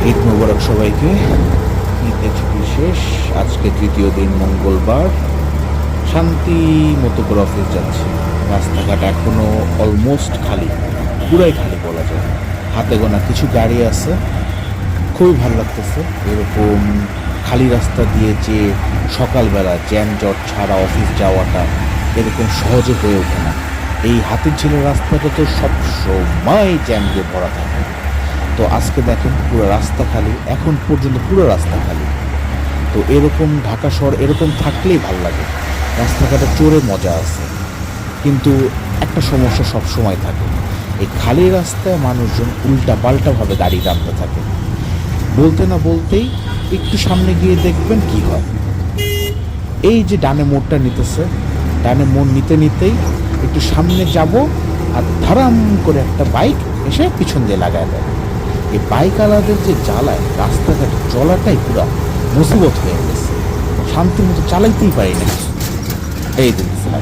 ঈদ মোবারক সবাইকে। ঈদের ছুটি শেষ, আজকে তৃতীয় দিন, মঙ্গলবার। শান্তি মতো করে অফিস যাচ্ছি। রাস্তাঘাট এখনো অলমোস্ট খালি, পুরাই খালি বলা যায়। হাতে গোনা কিছু গাড়ি আছে, খুবই ভালো লাগতেছে। এরকম খালি রাস্তা দিয়ে যে সকালবেলা জ্যানজট ছাড়া অফিস যাওয়াটা এরকম সহজে হয়ে ওঠে না। এই হাতির ঝিলের রাস্তাটা তো সব সময় জ্যাম দিয়ে ভরা থাকে। তো আজকে দেখেন পুরো রাস্তা খালি, এখন পর্যন্ত পুরো রাস্তা খালি। তো এরকম ঢাকা শহর এরকম থাকলেই ভাল লাগে, রাস্তাঘাটে চড়ে মজা আছে। কিন্তু একটা সমস্যা সব সময় থাকে, এই খালি রাস্তায় মানুষজন উল্টা পাল্টাভাবে গাড়ি টানতে থাকে। বলতে না বলতেই একটু সামনে গিয়ে দেখবেন কি হয়। এই যে ডানে মোড়টা নিতেছে, ডানে মোড় নিতে নিতেই একটু সামনে যাব, আর ধারাম করে একটা বাইক এসে পিছন দিয়ে লাগায় দেয়। এই বাইকওয়ালাদের যে জ্বালায় রাস্তাঘাটে চলাটাই পুরা মুসিবত হয়ে গেছে, শান্তি মতো চালাইতেই পারি না। এই দেখতেছিলাম